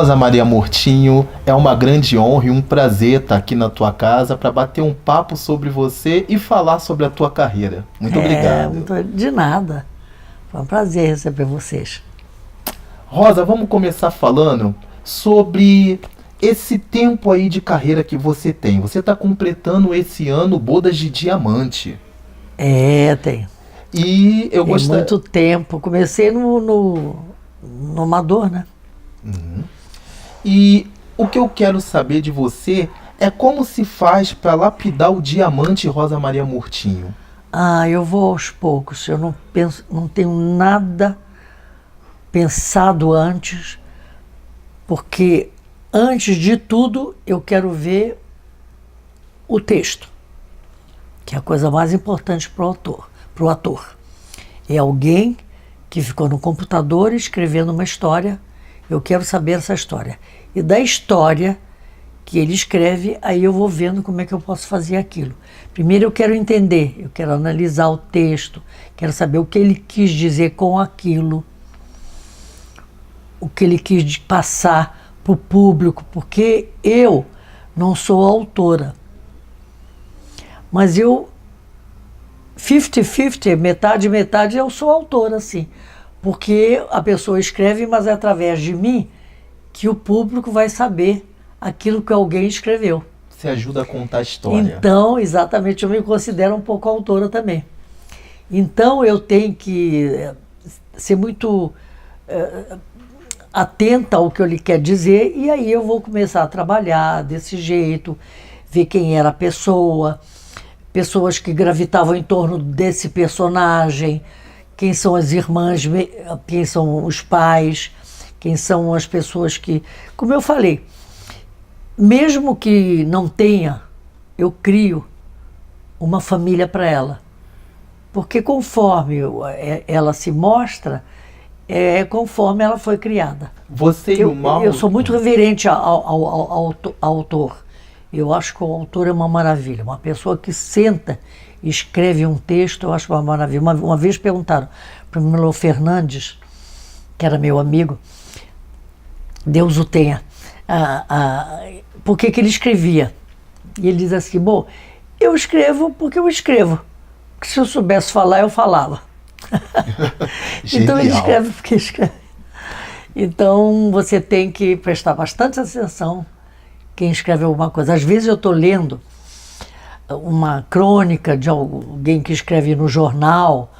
Rosa Maria Murtinho, é uma grande honra e um prazer estar aqui na tua casa para bater um papo sobre você e falar sobre a tua carreira. Muito obrigado. De nada. Foi um prazer receber vocês. Rosa, vamos começar falando sobre esse tempo aí de carreira que você tem. Você está completando esse ano Bodas de Diamante. Tem. E eu gostaria... muito tempo. Comecei no Amador, né? Uhum. E o que eu quero saber de você é como se faz para lapidar o diamante Rosa Maria Murtinho. Eu vou aos poucos. Eu não tenho nada pensado antes, porque antes de tudo eu quero ver o texto, que é a coisa mais importante para o ator. É alguém que ficou no computador escrevendo uma história. Eu quero saber essa história. E da história que ele escreve, aí eu vou vendo como é que eu posso fazer aquilo. Primeiro eu quero entender, eu quero analisar o texto, quero saber o que ele quis dizer com aquilo, o que ele quis passar para o público, porque eu não sou autora. Mas eu, 50-50, metade, eu sou autora, sim. Porque a pessoa escreve, mas é através de mim que o público vai saber aquilo que alguém escreveu. Você ajuda a contar a história. Então, exatamente, eu me considero um pouco autora também. Então, eu tenho que ser muito atenta ao que ele quer dizer, e aí eu vou começar a trabalhar desse jeito, ver quem era a pessoa, pessoas que gravitavam em torno desse personagem, quem são as irmãs, quem são os pais, quem são as pessoas que... Como eu falei, mesmo que não tenha, eu crio uma família para ela. Porque conforme ela se mostra, é conforme ela foi criada. Você e o Mauro... Eu sou muito reverente ao autor. Eu acho que o autor é uma maravilha. Uma pessoa que senta e escreve um texto, eu acho uma maravilha. Uma vez perguntaram para o Milo Fernandes, que era meu amigo, Deus o tenha, por que ele escrevia. E ele diz assim, bom, eu escrevo porque eu escrevo. Porque se eu soubesse falar, eu falava. Então ele escreve porque escreve. Então você tem que prestar bastante atenção quem escreve alguma coisa. Às vezes eu estou lendo uma crônica de alguém que escreve no jornal,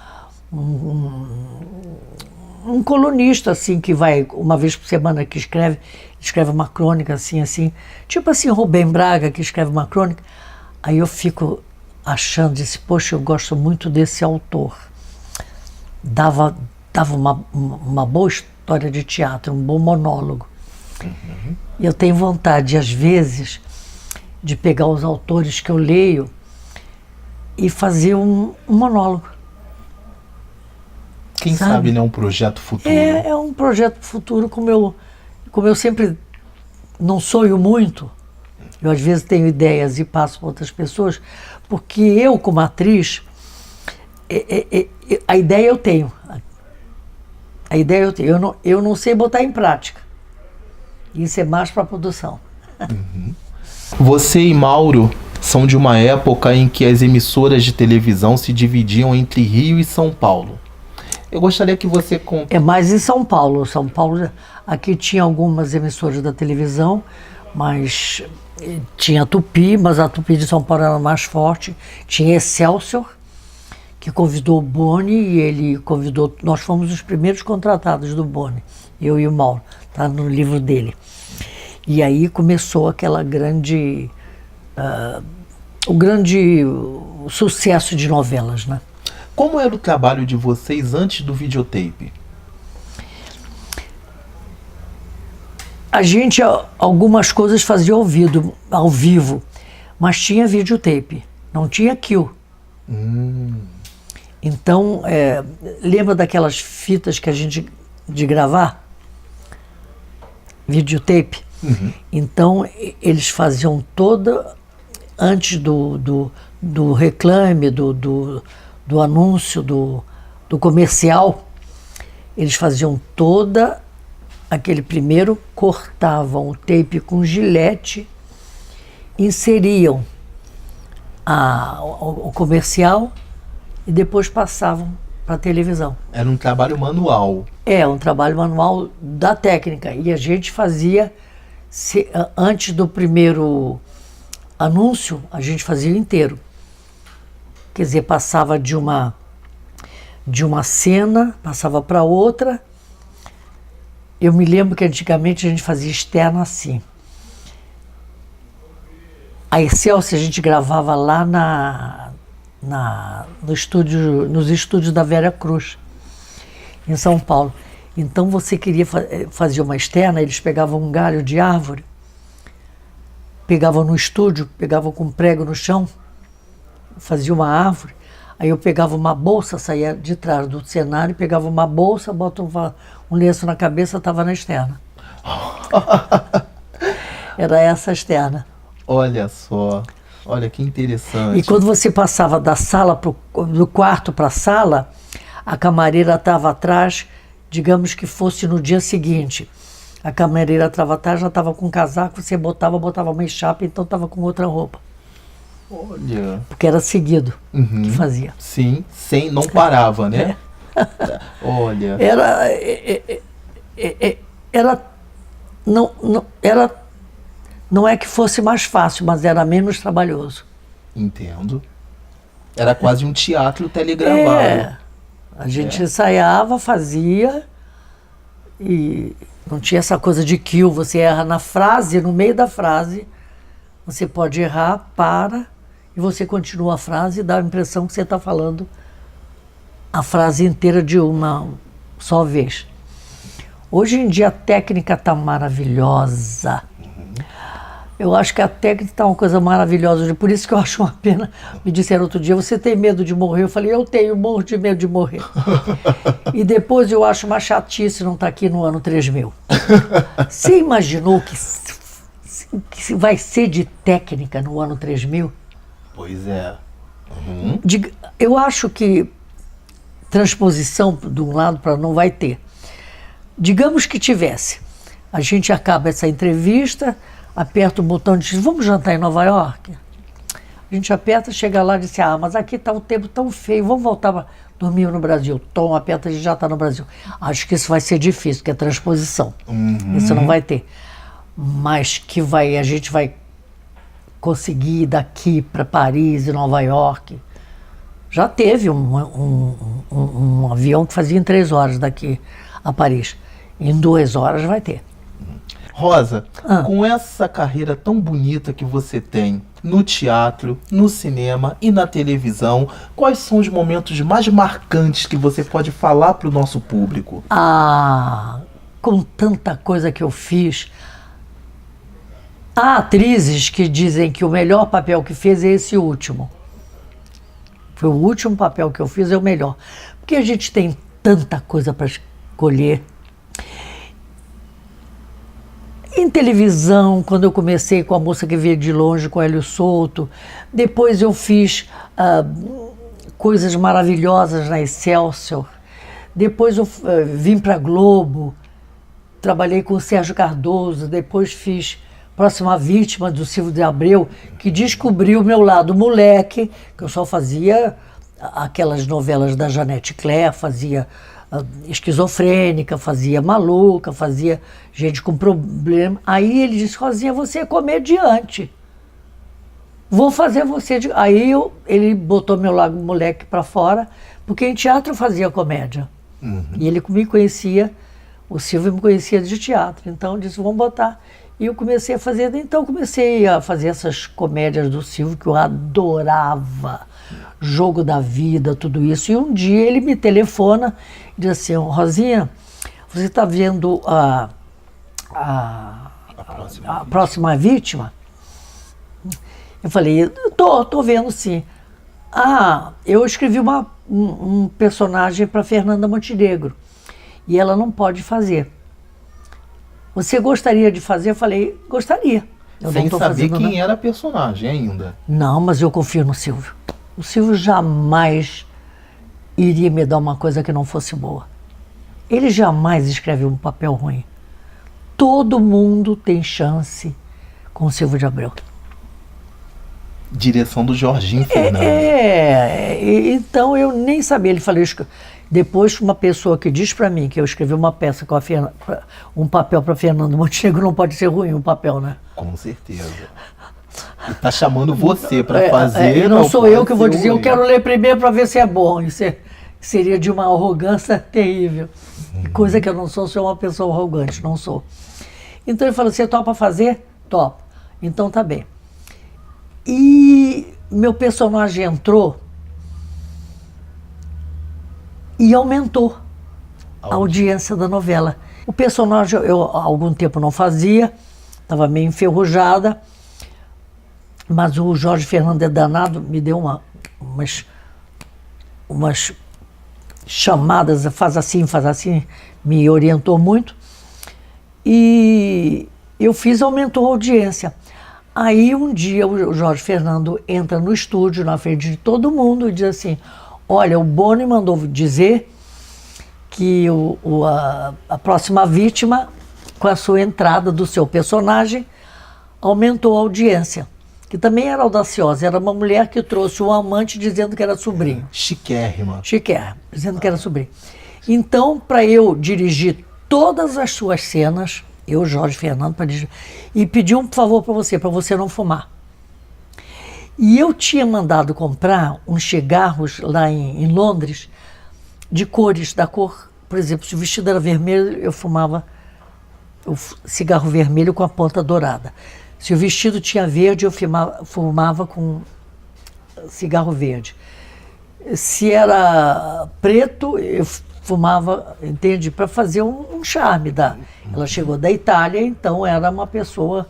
um colunista assim que vai uma vez por semana que escreve uma crônica assim, tipo assim, Rubem Braga que escreve uma crônica. Aí eu fico achando, poxa, eu gosto muito desse autor. Dava uma boa história de teatro, um bom monólogo. Uhum. E eu tenho vontade, às vezes, de pegar os autores que eu leio e fazer um monólogo. Quem sabe, né? Um projeto futuro. É um projeto futuro, como eu sempre não sonho muito, eu às vezes tenho ideias e passo para outras pessoas, porque eu, como atriz, a ideia eu tenho. A ideia eu tenho. Eu não sei botar em prática. Isso é mais para a produção. Uhum. Você e Mauro são de uma época em que as emissoras de televisão se dividiam entre Rio e São Paulo. Eu gostaria que você contasse... É mais em São Paulo. São Paulo, aqui tinha algumas emissoras da televisão, mas tinha a Tupi, mas a Tupi de São Paulo era mais forte. Tinha Excelsior, que convidou o Boni, e ele convidou... Nós fomos os primeiros contratados do Boni, eu e o Mauro. Está no livro dele. E aí começou aquela grande... o grande sucesso de novelas, né? Como era o trabalho de vocês antes do videotape? A gente, algumas coisas fazia ao vivo, mas tinha videotape, não tinha kill. Então, lembra daquelas fitas que a gente de gravar? Videotape? Uhum. Então, eles faziam toda, antes do reclame, do anúncio, do comercial, eles faziam toda aquele primeiro, cortavam o tape com gilete, inseriam o comercial e depois passavam para a televisão. Era um trabalho manual. É, um trabalho manual da técnica. E a gente fazia, antes do primeiro anúncio, a gente fazia inteiro. Quer dizer, passava de uma cena, passava para outra. Eu me lembro que antigamente a gente fazia externa assim. A Excelsior a gente gravava lá nos estúdios da Vera Cruz, em São Paulo. Então você queria fazer uma externa, eles pegavam um galho de árvore, pegavam no estúdio, pegavam com prego no chão, fazia uma árvore, aí eu pegava uma bolsa, saía de trás do cenário, pegava uma bolsa, botava um lenço na cabeça, estava na externa. Era essa a externa. Olha só, olha que interessante. E quando você passava do quarto para a sala, a camareira estava atrás, digamos que fosse no dia seguinte. A camareira estava atrás, já estava com casaco, você botava uma echarpe, então estava com outra roupa. Olha. Porque era seguido que fazia. Sim, não parava, né? Olha. Não é que fosse mais fácil, mas era menos trabalhoso. Entendo. Era quase um teatro telegravado. A gente ensaiava, fazia, e não tinha essa coisa de kill, você erra na frase, no meio da frase, você pode errar, para, e você continua a frase e dá a impressão que você está falando a frase inteira de uma só vez. Hoje em dia a técnica está maravilhosa. Eu acho que a técnica está uma coisa maravilhosa, por isso que eu acho uma pena. Me disseram outro dia, você tem medo de morrer? Eu falei, eu tenho, morro de medo de morrer. E depois eu acho uma chatice não estar aqui no ano 3000. Você imaginou que vai ser de técnica no ano 3000? Pois é. Eu acho que transposição de um lado para não vai ter. Digamos que tivesse. A gente acaba essa entrevista, aperta o botão e diz, vamos jantar em Nova York? A gente aperta, chega lá e diz, mas aqui está o tempo tão feio, vamos voltar para dormir no Brasil. Tom, aperta, a gente já está no Brasil. Acho que isso vai ser difícil, porque é transposição. Isso não vai ter. Mas que a gente vai conseguir ir daqui para Paris e Nova York. Já teve um avião que fazia em 3 horas daqui a Paris. Em 2 horas vai ter. Rosa, com essa carreira tão bonita que você tem no teatro, no cinema e na televisão, quais são os momentos mais marcantes que você pode falar para o nosso público? Com tanta coisa que eu fiz, há atrizes que dizem que o melhor papel que fez é esse último. Foi o último papel que eu fiz, é o melhor. Porque a gente tem tanta coisa para escolher. Em televisão, quando eu comecei com A Moça que Veio de Longe, com Hélio Souto, depois eu fiz coisas maravilhosas na Excelsior, depois eu vim para Globo, trabalhei com o Sérgio Cardoso, depois fiz Próxima Vítima, do Silvio de Abreu, que descobriu o meu lado moleque, que eu só fazia aquelas novelas da Janete Claire, fazia esquizofrênica, fazia maluca, fazia gente com problema. Aí ele disse, Rosinha, você é comediante. Vou fazer você... Aí ele botou meu lado moleque para fora, porque em teatro eu fazia comédia. E ele me conhecia, o Silvio me conhecia de teatro. Então disse, vamos botar. E eu comecei a fazer, então comecei a fazer essas comédias do Silvio que eu adorava. Jogo da Vida, tudo isso. E um dia ele me telefona e diz assim, Rosinha, você está vendo a próxima vítima? Eu falei, tô vendo sim. Eu escrevi um personagem para Fernanda Montenegro e ela não pode fazer. Você gostaria de fazer? Eu falei, gostaria. Sem saber quem era a personagem ainda. Não, mas eu confio no Silvio. O Silvio jamais iria me dar uma coisa que não fosse boa. Ele jamais escreveu um papel ruim. todo mundo tem chance com o Silvio de Abreu. Direção do Jorginho Fernando. Então eu nem sabia. Ele falou, depois uma pessoa que diz para mim que eu escrevi uma peça com um papel para Fernando Montenegro, não pode ser ruim um papel, né? Com certeza. E tá chamando você para fazer. E não sou eu que vou dizer, eu quero ler primeiro para ver se é bom. Isso seria de uma arrogância terrível. Coisa que eu não sou uma pessoa arrogante, não sou. Então ele falou, você topa fazer? Topo. Então tá bem. E meu personagem entrou e aumentou a audiência da novela. O personagem eu há algum tempo não fazia, estava meio enferrujada, mas o Jorge Fernando é danado, me deu umas chamadas, faz assim, me orientou muito. E eu fiz, aumentou a audiência. Aí um dia o Jorge Fernando entra no estúdio, na frente de todo mundo, e diz assim, olha, o Boni mandou dizer que a próxima vítima, com a sua entrada do seu personagem, aumentou a audiência. Que também era audaciosa, era uma mulher que trouxe um amante dizendo que era sobrinho. Chiquérrima. Chiquérrima, dizendo que era sobrinho. Então, para eu dirigir todas as suas cenas, eu, Jorge Fernando, para dirigir, e pedi um favor para você não fumar. E eu tinha mandado comprar uns cigarros lá em Londres, de cores, da cor, por exemplo, se o vestido era vermelho, eu fumava o cigarro vermelho com a ponta dourada. Se o vestido tinha verde, eu fumava com cigarro verde. Se era preto, eu fumava, entende? Para fazer um charme. Ela chegou da Itália, então era uma pessoa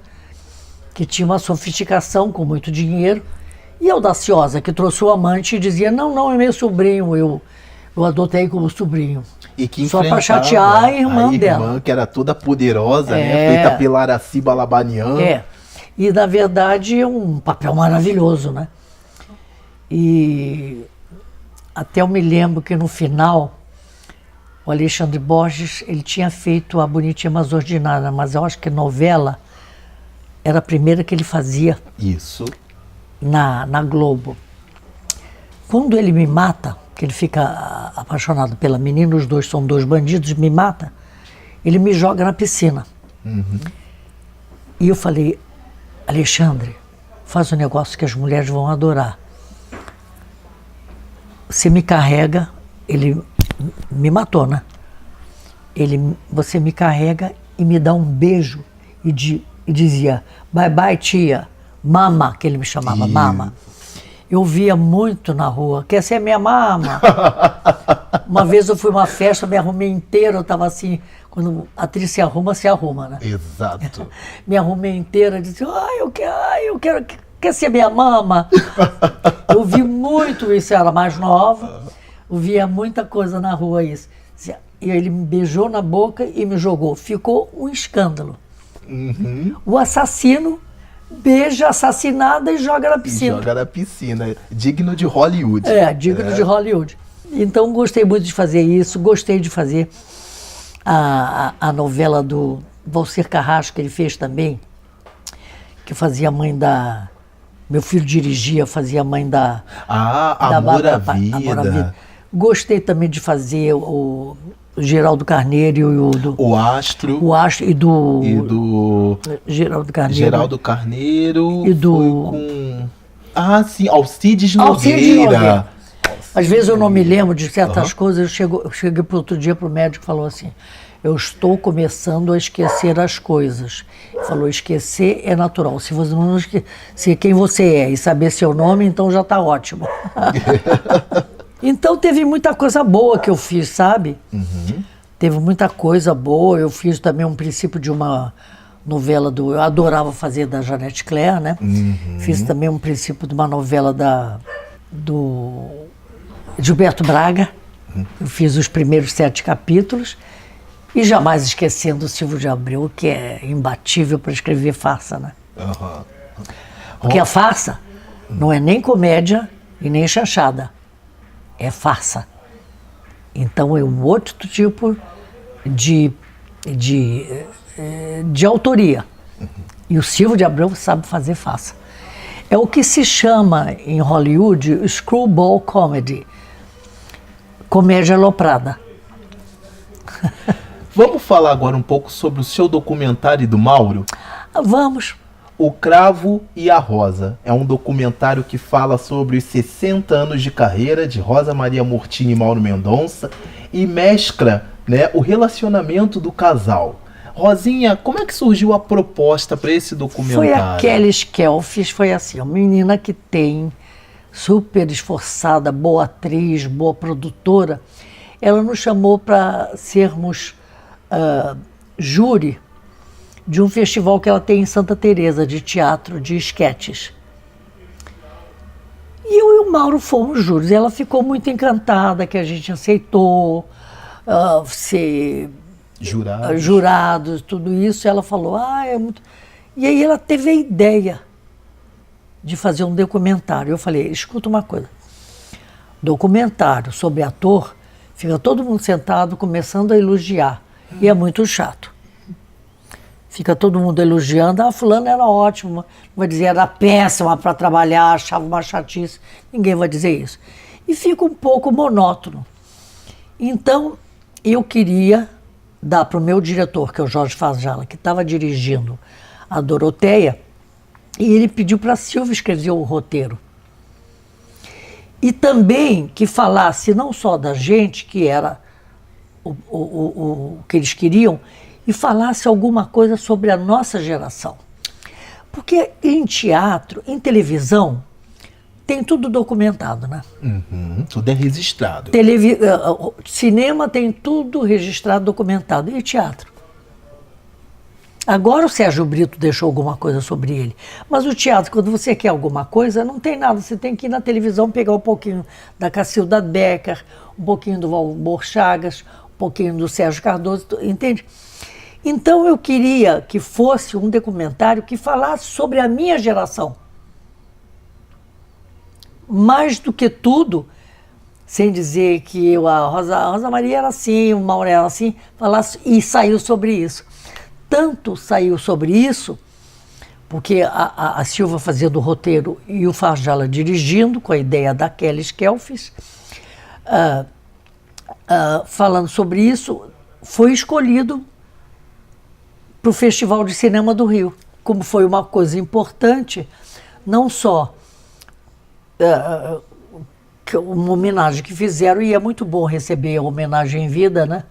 que tinha uma sofisticação, com muito dinheiro, e audaciosa, que trouxe o amante e dizia, não, é meu sobrinho, eu adotei como sobrinho. E que só para chatear a irmã dela. Que era toda poderosa, né? Feita pela Araci Balabanian. E, na verdade, é um papel maravilhoso, né? E até eu me lembro que no final, o Alexandre Borges, ele tinha feito A Bonitinha Mas Ordinária, mas eu acho que novela era a primeira que ele fazia. Isso. Na Globo. Quando ele me mata, que ele fica apaixonado pela menina, os dois são dois bandidos, me mata, ele me joga na piscina. Uhum. E eu falei, Alexandre, faz um negócio que as mulheres vão adorar. Você me carrega, ele me matou, né? Você me carrega e me dá um beijo e dizia, bye bye tia, mama, que ele me chamava, mama. Eu via muito na rua, quer ser minha mama? Uma vez eu fui a uma festa, me arrumei inteira, eu estava assim, quando a atriz se arruma, né? Exato. Me arrumei inteira, disse, eu quero, quer ser minha mama? Eu vi muito isso, eu era mais nova, eu via muita coisa na rua isso. E ele me beijou na boca e me jogou. Ficou um escândalo. Uhum. O assassino beija a assassinada e joga na piscina. Digno de Hollywood. Digno de Hollywood. Então gostei muito de fazer isso, gostei de fazer a novela do Valcir Carrasco, que ele fez também, que fazia a mãe da... Meu filho dirigia, fazia a mãe da... Amor à Vida. Gostei também de fazer o Geraldo Carneiro e o Astro. O Astro e do Geraldo Carneiro. Geraldo Carneiro e do... com... sim, Alcides Nogueira. Às vezes eu não me lembro de certas coisas, eu cheguei para outro dia para o médico e falou assim, eu estou começando a esquecer as coisas. Ele falou, esquecer é natural. Se você não esquecer quem você é e saber seu nome, então já está ótimo. Então teve muita coisa boa que eu fiz, sabe? Uhum. Teve muita coisa boa. Eu fiz também um princípio de uma novela eu adorava fazer da Janete Claire, né? Uhum. Fiz também um princípio de uma novela do Gilberto Braga. Eu fiz os primeiros 7 capítulos. E jamais esquecendo o Silvio de Abreu, que é imbatível para escrever farsa, né? Uhum. Porque a farsa não é nem comédia e nem chanchada. É farsa. Então é um outro tipo de de autoria. E o Silvio de Abreu sabe fazer, faça. É o que se chama em Hollywood screwball comedy, comédia aloprada. Vamos falar agora um pouco sobre o seu documentário do Mauro? Vamos. O Cravo e a Rosa. É um documentário que fala sobre os 60 anos de carreira de Rosa Maria Murtinho e Mauro Mendonça e mescla, né, o relacionamento do casal. Rosinha, como é que surgiu a proposta para esse documentário? Foi a Kelly Skelfis, foi assim, uma menina que tem, super esforçada, boa atriz, boa produtora. Ela nos chamou para sermos júri de um festival que ela tem em Santa Teresa de teatro de esquetes. E eu e o Mauro fomos júris. Ela ficou muito encantada que a gente aceitou ser jurados, tudo isso. Ela falou, é muito... E aí ela teve a ideia de fazer um documentário. Eu falei, escuta uma coisa, documentário sobre ator, fica todo mundo sentado começando a elogiar. E é muito chato. Fica todo mundo elogiando, fulano era ótimo, não vai dizer era péssima para trabalhar, achava uma chatice, ninguém vai dizer isso. E fica um pouco monótono. Então, eu queria dar para o meu diretor, que é o Jorge Fajala, que estava dirigindo a Doroteia, e ele pediu para a Silvia escrever o roteiro. E também que falasse não só da gente, que era o que eles queriam, e falasse alguma coisa sobre a nossa geração. Porque em teatro, em televisão, tem tudo documentado, né? Tudo é registrado. Cinema tem tudo registrado, documentado. E teatro? Agora o Sérgio Brito deixou alguma coisa sobre ele. Mas o teatro, quando você quer alguma coisa, não tem nada. Você tem que ir na televisão pegar um pouquinho da Cacilda Becker, um pouquinho do Valmor Chagas, um pouquinho do Sérgio Cardoso, entende? Então eu queria que fosse um documentário que falasse sobre a minha geração. Mais do que tudo, sem dizer que a Rosa Maria era assim, o Mauro era assim, falasse, e saiu sobre isso. Tanto saiu sobre isso, porque a Silva fazendo o roteiro e o Fajala dirigindo, com a ideia da Kelly Skelfis, falando sobre isso, foi escolhido para o Festival de Cinema do Rio, como foi uma coisa importante, não só uma homenagem que fizeram, e é muito bom receber a homenagem em vida, né?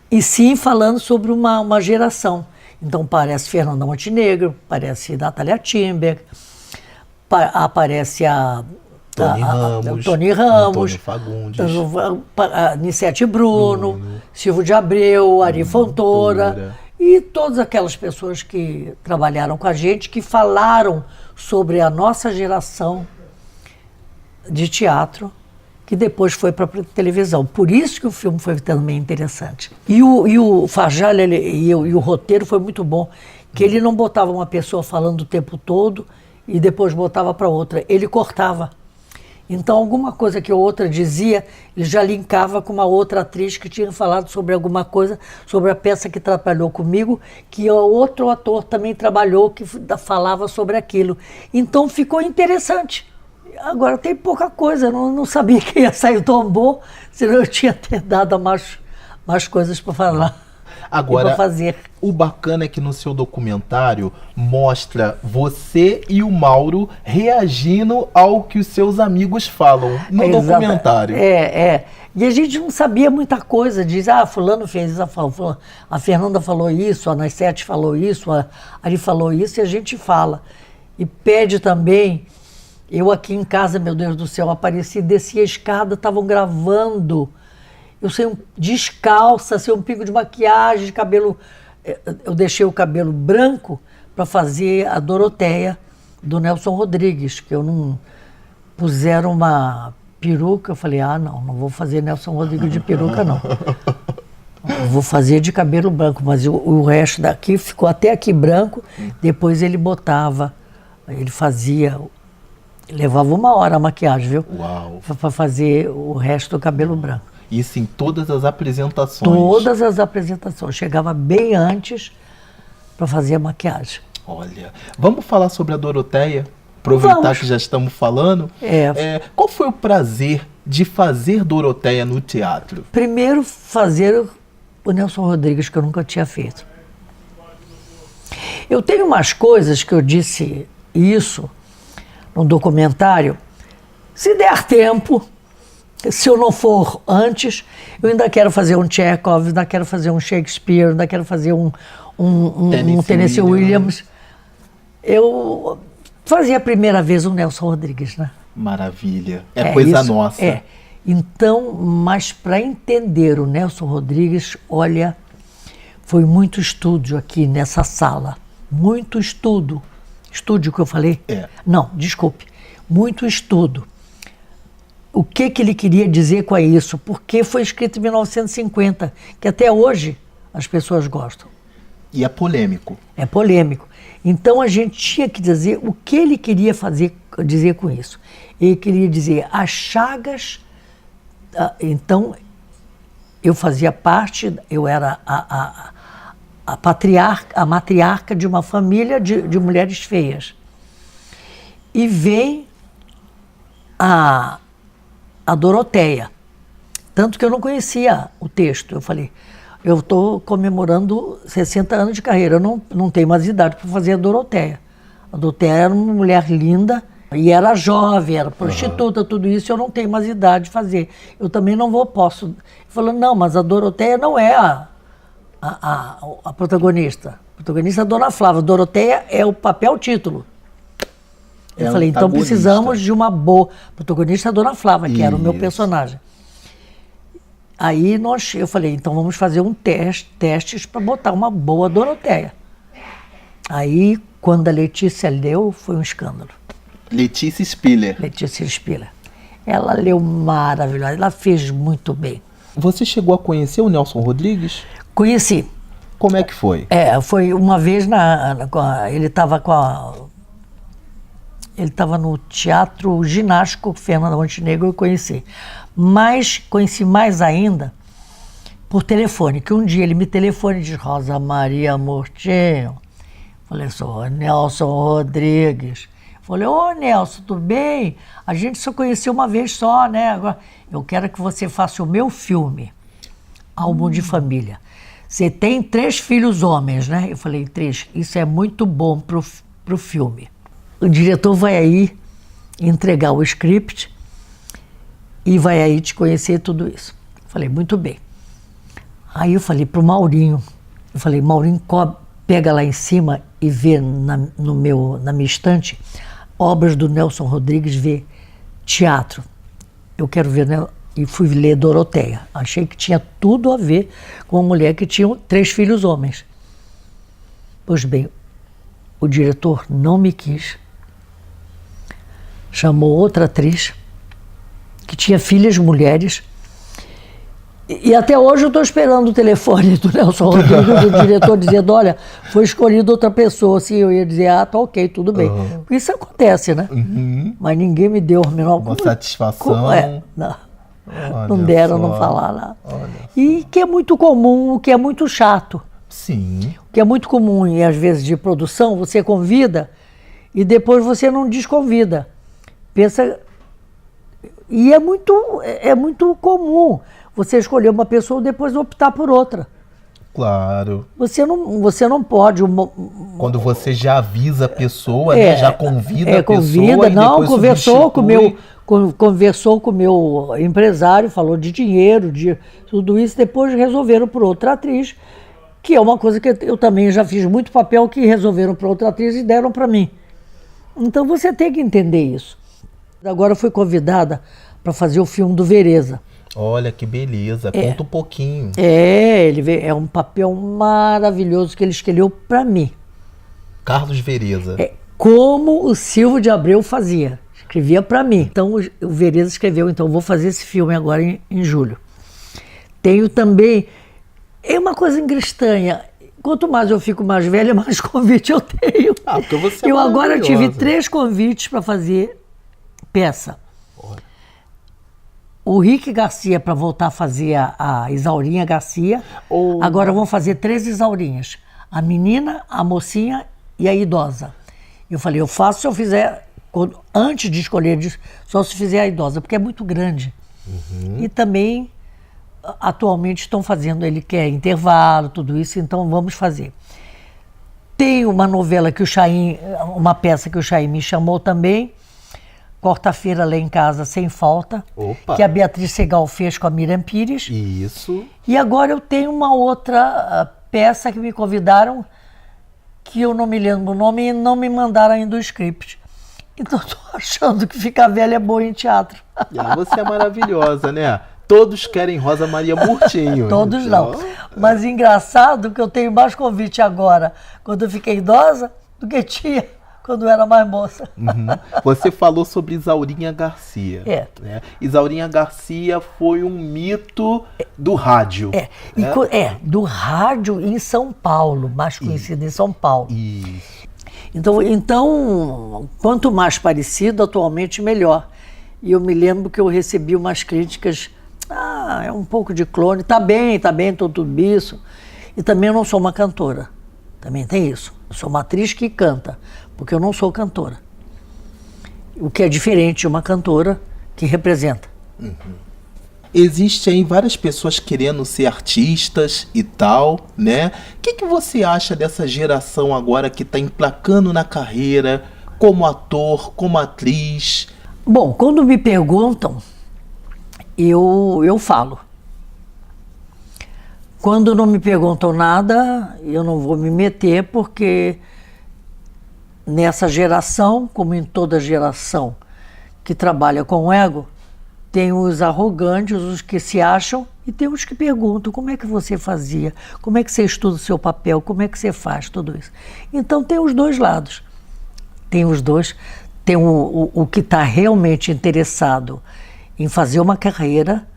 E sim falando sobre uma geração. Então aparece Fernanda Montenegro, aparece Natália Timber, aparece Tony Ramos, Antônio Fagundes, Nissete Bruno, Silvio de Abreu, Ari Fontoura, e todas aquelas pessoas que trabalharam com a gente, que falaram sobre a nossa geração de teatro, que depois foi para a televisão. Por isso que o filme foi também interessante. E o Fajala e o roteiro foi muito bom, que ele não botava uma pessoa falando o tempo todo e depois botava para outra, ele cortava. Então, alguma coisa que a outra dizia, ele já linkava com uma outra atriz que tinha falado sobre alguma coisa, sobre a peça que trabalhou comigo, que outro ator também trabalhou, que falava sobre aquilo. Então, ficou interessante. Agora, tem pouca coisa, eu não sabia que ia sair tão bom, senão eu tinha até dado mais coisas para falar. Agora, o bacana é que no seu documentário mostra você e o Mauro reagindo ao que os seus amigos falam no documentário. E a gente não sabia muita coisa, diz, fulano fez isso, a Fernanda falou isso, a Nissete falou isso, a Ari falou isso, e a gente fala. E pede também, eu aqui em casa, meu Deus do céu, apareci, desci a escada, estavam gravando. Eu saí descalça, sem um pingo de maquiagem, de cabelo. Eu deixei o cabelo branco para fazer a Doroteia do Nelson Rodrigues, que eu não puseram uma peruca. Eu falei, não vou fazer Nelson Rodrigues de peruca, não. Eu vou fazer de cabelo branco, mas o resto daqui ficou até aqui branco. Depois ele botava, ele fazia, levava 1 hora a maquiagem, viu? Uau! Para fazer o resto do cabelo branco. Isso em todas as apresentações? Todas as apresentações. Chegava bem antes para fazer a maquiagem. Olha, vamos falar sobre a Doroteia? Aproveitar que já estamos falando. Qual foi o prazer de fazer Doroteia no teatro? Primeiro, fazer o Nelson Rodrigues, que eu nunca tinha feito. Eu tenho umas coisas que eu disse isso no documentário. Se der tempo, se eu não for antes, eu ainda quero fazer um Chekhov, ainda quero fazer um Shakespeare, ainda quero fazer um Tennessee Williams. Eu fazia a primeira vez o Nelson Rodrigues, né? Maravilha. É coisa isso, nossa. Então, mas para entender o Nelson Rodrigues, olha, foi muito estúdio aqui nessa sala. Muito estudo. Estúdio que eu falei? Não, desculpe. Muito estudo. O que ele queria dizer com isso? Porque foi escrito em 1950, que até hoje as pessoas gostam. E é polêmico. É polêmico. Então a gente tinha que dizer o que ele queria dizer com isso. Ele queria dizer as chagas. Então eu fazia parte, eu era a matriarca de uma família de mulheres feias. E vem a Doroteia. Tanto que eu não conhecia o texto. Eu falei, eu estou comemorando 60 anos de carreira, eu não tenho mais idade para fazer a Doroteia. A Doroteia era uma mulher linda, e era jovem, era prostituta, tudo isso, eu não tenho mais idade de fazer. Eu também não posso. Ele falou, não, mas a Doroteia não é a protagonista. A protagonista é a Dona Flávia. A Doroteia é o papel título. Eu falei, então precisamos de uma boa protagonista, a Dona Flávia, que era o meu personagem. Aí eu falei, então vamos fazer testes para botar uma boa Doroteia. Aí, quando a Letícia leu, foi um escândalo. Letícia Spiller. Letícia Spiller. Ela leu maravilhosa, ela fez muito bem. Você chegou a conhecer o Nelson Rodrigues? Conheci. Como é que foi? Foi uma vez ele estava no Teatro Ginástico Fernando Montenegro, eu conheci. Mas conheci mais ainda por telefone, que um dia ele me telefone e diz, Rosa Maria Murtinho. Falei, sou Nelson Rodrigues. Falei, ô Nelson, tudo bem? A gente só conheceu uma vez só, né? Agora, eu quero que você faça o meu filme, Álbum de Família. Você tem 3 filhos homens, né? Eu falei, 3. Isso é muito bom pro filme. O diretor vai aí entregar o script e vai aí te conhecer tudo isso. Falei, muito bem. Aí eu falei pro Maurinho, Maurinho, pega lá em cima e vê na minha estante obras do Nelson Rodrigues, vê teatro. Eu quero ver, né? E fui ler Doroteia. Achei que tinha tudo a ver com uma mulher que tinha 3 filhos homens. Pois bem, o diretor não me quis. Chamou outra atriz que tinha filhas mulheres. E até hoje eu estou esperando o telefone do Nelson Rodrigues, do diretor, dizendo, olha, foi escolhida outra pessoa. Assim, eu ia dizer, tá ok, tudo bem. Isso acontece, né? Mas ninguém me deu uma satisfação. Não deram, não falaram. E que é muito comum, o que é muito chato. Sim. O que é muito comum, e às vezes de produção, você convida e depois você não desconvida. Pensa... E é muito comum você escolher uma pessoa e depois optar por outra. Claro. Você não pode... Quando você já avisa a pessoa, né? Já convida a convida, pessoa não, e conversou com o meu empresário, falou de dinheiro, de tudo isso, depois resolveram por outra atriz, que é uma coisa que eu também já fiz muito papel que resolveram para outra atriz e deram para mim. Então você tem que entender isso. Agora fui convidada para fazer o filme do Vereza. Olha que beleza, conta um pouquinho. É um papel maravilhoso que ele escolheu para mim. Carlos Vereza. Como o Silvio de Abreu fazia, escrevia para mim. Então o Vereza escreveu, então vou fazer esse filme agora em julho. Tenho também, é uma coisa estranha, quanto mais eu fico mais velha, mais convite eu tenho. Porque você eu agora tive 3 convites para fazer peça. o Rick Garcia para voltar a fazer a Isaurinha Garcia. Agora vão fazer 3 Isaurinhas. A menina, a mocinha e a idosa. Eu falei, eu faço se eu fizer, antes de escolher, só se fizer a idosa, porque é muito grande. E também, atualmente, estão fazendo, ele quer intervalo, tudo isso, então vamos fazer. Tem uma novela que o Chaim, uma peça que o Chaim me chamou também, Quarta-feira lá em casa, Sem Falta, que a Beatriz Segal fez com a Miriam Pires. Isso. E agora eu tenho uma outra peça que me convidaram, que eu não me lembro o nome e não me mandaram ainda o script. Então estou achando que ficar velha é boa em teatro. Você é maravilhosa, né? Todos querem Rosa Maria Murtinho. Todos então... não. Mas engraçado que eu tenho mais convite agora, quando eu fiquei idosa, do que tinha quando eu era mais moça. Você falou sobre Isaurinha Garcia. Né? Isaurinha Garcia foi um mito do rádio. Do rádio em São Paulo, mais conhecido em São Paulo. Isso. Então, quanto mais parecido, atualmente, melhor. E eu me lembro que eu recebi umas críticas, é um pouco de clone, tá bem, tudo isso. E também eu não sou uma cantora, também tem isso. Eu sou uma atriz que canta, porque eu não sou cantora. O que é diferente de uma cantora que representa. Existem aí várias pessoas querendo ser artistas e tal, né? O que você acha dessa geração agora que está emplacando na carreira como ator, como atriz? Bom, quando me perguntam, eu falo. Quando não me perguntam nada, eu não vou me meter, porque nessa geração, como em toda geração que trabalha com o ego, tem os arrogantes, os que se acham, e tem os que perguntam como é que você fazia, como é que você estuda o seu papel, como é que você faz tudo isso. Então tem os dois lados. Tem os dois. Tem o que está realmente interessado em fazer uma carreira,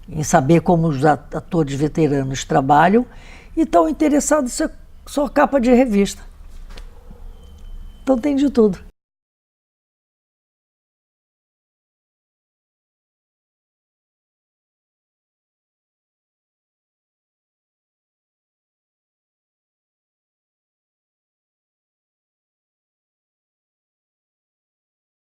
em saber como os atores veteranos trabalham, e estão interessados em ser só capa de revista. Então tem de tudo.